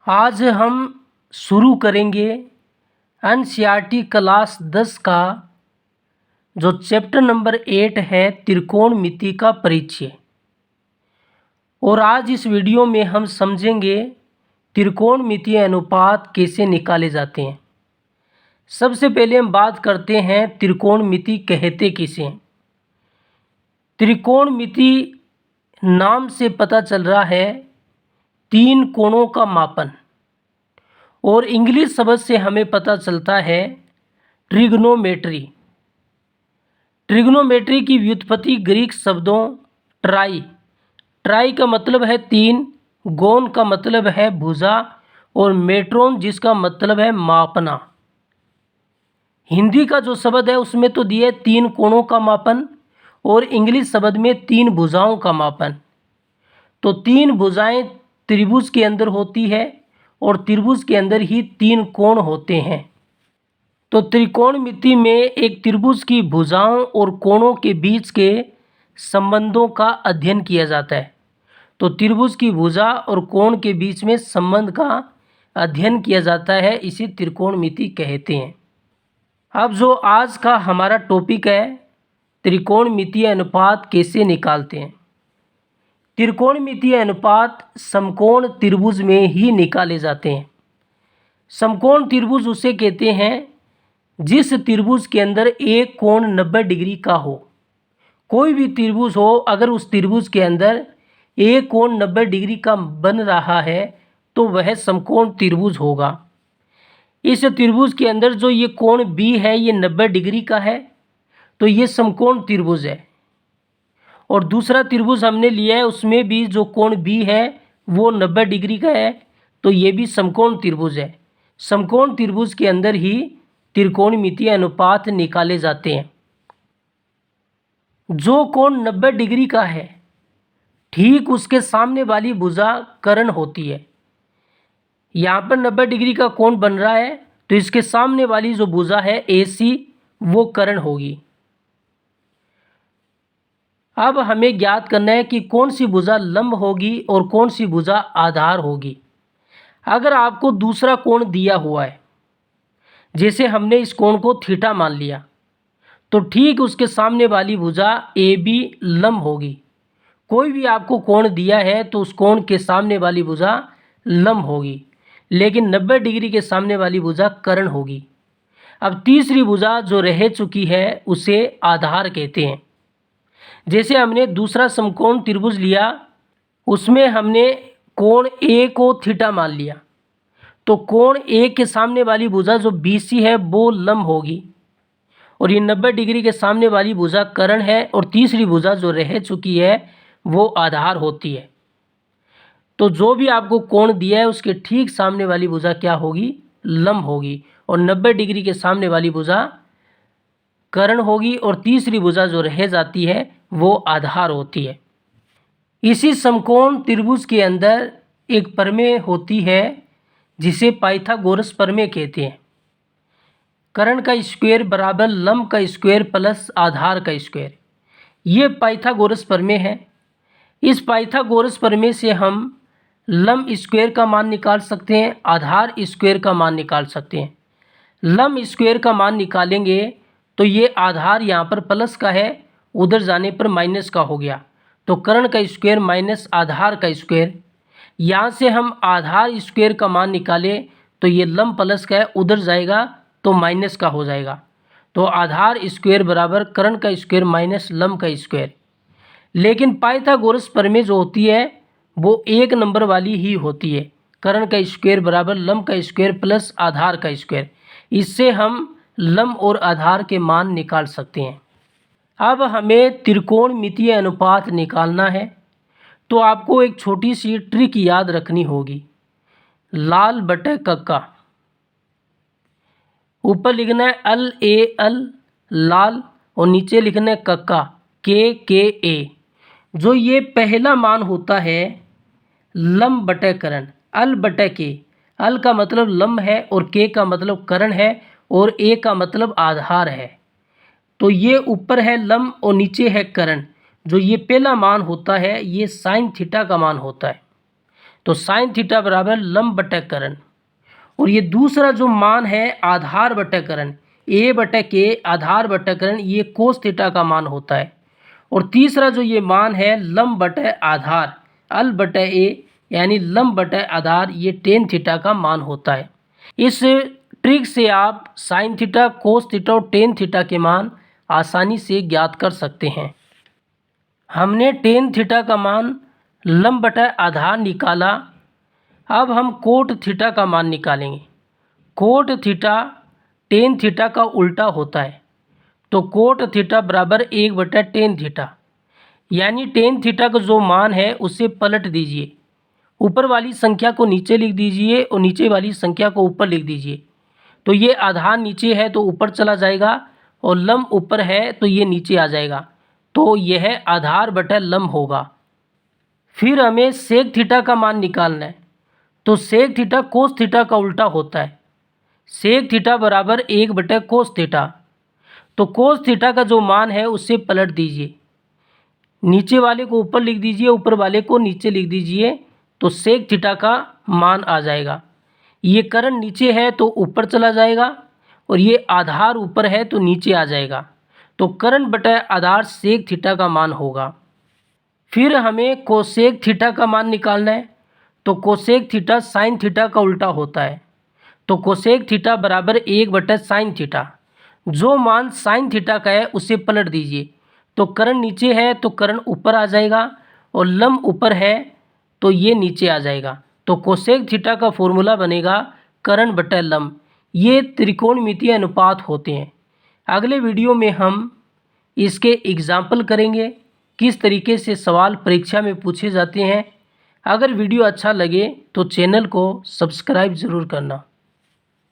आज हम शुरू करेंगे एनसीईआरटी क्लास 10 का जो चैप्टर नंबर 8 है त्रिकोणमिति का परिचय। और आज इस वीडियो में हम समझेंगे त्रिकोणमितीय अनुपात कैसे निकाले जाते हैं। सबसे पहले हम बात करते हैं त्रिकोणमिति कहते किसे हैं। त्रिकोणमिति नाम से पता चल रहा है तीन कोणों का मापन, और इंग्लिश शब्द से हमें पता चलता है ट्रिग्नोमेट्री। ट्रिग्नोमेट्री की व्युत्पत्ति ग्रीक शब्दों ट्राई का मतलब है तीन, गोन का मतलब है भुजा, और मेट्रोन जिसका मतलब है मापना। हिंदी का जो शब्द है उसमें तो दिए तीन कोणों का मापन, और इंग्लिश शब्द में तीन भुजाओं का मापन। तो तीन भुजाएं त्रिभुज के अंदर होती है और त्रिभुज के अंदर ही तीन कोण होते हैं। तो त्रिकोणमिति में एक त्रिभुज की भुजाओं और कोणों के बीच के संबंधों का अध्ययन किया जाता है। तो त्रिभुज की भुजा और कोण के बीच में संबंध का अध्ययन किया जाता है, इसे त्रिकोणमिति कहते हैं। अब जो आज का हमारा टॉपिक है त्रिकोणमितीय अनुपात कैसे निकालते हैं। त्रिकोणमितीय अनुपात समकोण त्रिभुज में ही निकाले जाते हैं। समकोण त्रिभुज उसे कहते हैं जिस त्रिभुज के अंदर एक कोण 90 डिग्री का हो। कोई भी त्रिभुज हो, अगर उस त्रिभुज के अंदर एक कोण 90 डिग्री का बन रहा है तो वह समकोण त्रिभुज होगा। इस त्रिभुज के अंदर जो ये कोण बी है ये 90 डिग्री का है, तो ये समकोण त्रिभुज है। और दूसरा त्रिभुज हमने लिया है, उसमें भी जो कोण बी है वो 90 डिग्री का है, तो ये भी समकोण त्रिभुज है। समकोण त्रिभुज के अंदर ही त्रिकोणमितीय अनुपात निकाले जाते हैं। जो कोण 90 डिग्री का है ठीक उसके सामने वाली भुजा कर्ण होती है। यहाँ पर 90 डिग्री का कोण बन रहा है, तो इसके सामने वाली जो भुजा है AC वो कर्ण होगी। अब हमें ज्ञात करना है कि कौन सी भुजा लंब होगी और कौन सी भुजा आधार होगी। अगर आपको दूसरा कोण दिया हुआ है, जैसे हमने इस कोण को थीटा मान लिया, तो ठीक उसके सामने वाली भुजा AB लंब होगी। कोई भी आपको कोण दिया है तो उस कोण के सामने वाली भुजा लंब होगी, लेकिन 90 डिग्री के सामने वाली भुजा कर्ण होगी। अब तीसरी भुजा जो रह चुकी है उसे आधार कहते हैं। जैसे हमने दूसरा समकोण त्रिभुज लिया, उसमें हमने कोण A को थीटा मान लिया, तो कोण A के सामने वाली भुजा जो BC है वो लंब होगी, और ये 90 डिग्री के सामने वाली भुजा कर्ण है, और तीसरी भुजा जो रह चुकी है वो आधार होती है। तो जो भी आपको कोण दिया है उसके ठीक सामने वाली भुजा क्या होगी, लंब होगी, और 90 डिग्री के सामने वाली भुजा कर्ण होगी, और तीसरी भुजा जो रह जाती है वो आधार होती है। इसी समकोण त्रिभुज के अंदर एक प्रमेय होती है जिसे पाइथागोरस प्रमेय कहते हैं। कर्ण का स्क्वायर बराबर लंब का स्क्वायर प्लस आधार का स्क्वायर, ये पाइथागोरस प्रमेय है। इस पाइथागोरस प्रमेय से हम लंब स्क्वायर का मान निकाल सकते हैं, आधार स्क्वायर का मान निकाल सकते हैं। लंब स्क्वायर का मान निकालेंगे तो ये आधार यहाँ पर प्लस का है, उधर जाने पर माइनस का हो गया, तो कर्ण का स्क्वायर माइनस आधार का स्क्वायर। यहाँ से हम आधार स्क्वायर का मान निकाले तो ये लंब प्लस का है, उधर जाएगा तो माइनस का हो जाएगा, तो आधार स्क्वायर बराबर कर्ण का स्क्वायर माइनस लंब का स्क्वायर। लेकिन पाइथागोरस प्रमेय जो होती है वो एक नंबर वाली ही होती है, कर्ण का स्क्वायर बराबर लंब का स्क्वायर प्लस आधार का स्क्वायर। इससे हम लंब और आधार के मान निकाल सकते हैं। अब हमें त्रिकोणमितीय अनुपात निकालना है, तो आपको एक छोटी सी ट्रिक याद रखनी होगी। लाल बटे कक्का, ऊपर लिखना है LAL लाल, और नीचे लिखना है कक्का KKA। जो ये पहला मान होता है लंब बटे कर्ण, अल बटे के। अल का मतलब लंब है और के का मतलब कर्ण है और ए का मतलब आधार है। तो ये ऊपर है लंब और नीचे है कर्ण। जो ये पहला मान होता है ये साइन थीटा का मान होता है। तो साइन थीटा बराबर लंब बटे करण। और ये दूसरा जो मान है आधार बटे करण, ए बटे के आधार बटे करण, ये कोस थीटा का मान होता है। और तीसरा जो ये मान है लंब बटे आधार, अल बटे ए, यानी लंब बटे आधार, ये टेन थीटा का मान होता है। इस ट्रिक से आप साइन थीटा, कोस थीटा और टेन थीटा के मान आसानी से ज्ञात कर सकते हैं। हमने टेन थीटा का मान लंब बटे आधार निकाला। अब हम कोट थीटा का मान निकालेंगे। कोट थीटा टेन थीटा का उल्टा होता है, तो कोट थीटा बराबर 1/टेन थीटा, यानी टेन थीटा का जो मान है उसे पलट दीजिए। ऊपर वाली संख्या को नीचे लिख दीजिए और नीचे वाली संख्या को ऊपर लिख दीजिए। तो ये आधार नीचे है तो ऊपर चला जाएगा और लंब ऊपर है तो ये नीचे आ जाएगा, तो यह आधार बटा लंब होगा। फिर हमें सेक थीटा का मान निकालना है। तो सेक थीटा कोस थीटा का उल्टा होता है। सेक थीटा बराबर 1/कोस थीटा। तो कोस थीटा का जो मान है उसे पलट दीजिए, नीचे वाले को ऊपर लिख दीजिए, ऊपर वाले को नीचे लिख दीजिए, तो सेक थीटा का मान आ जाएगा। ये करण नीचे है तो ऊपर चला जाएगा और ये आधार ऊपर है तो नीचे आ जाएगा, तो करण बटा आधार सेक थीटा का मान होगा। फिर हमें कोसेक थीटा का मान निकालना है। तो कोसेक थीटा साइन थीटा का उल्टा होता है। तो कोसेक थीटा बराबर 1/साइन थीटा। जो मान साइन थीटा का है उसे पलट दीजिए। तो करण नीचे है तो करण ऊपर आ जाएगा और लंब ऊपर है तो ये नीचे आ जाएगा। तो कोसेक थीटा का फॉर्मूला बनेगा करण बटा लंब। ये त्रिकोणमितीय अनुपात होते हैं। अगले वीडियो में हम इसके एग्जाम्पल करेंगे, किस तरीके से सवाल परीक्षा में पूछे जाते हैं। अगर वीडियो अच्छा लगे तो चैनल को सब्सक्राइब ज़रूर करना।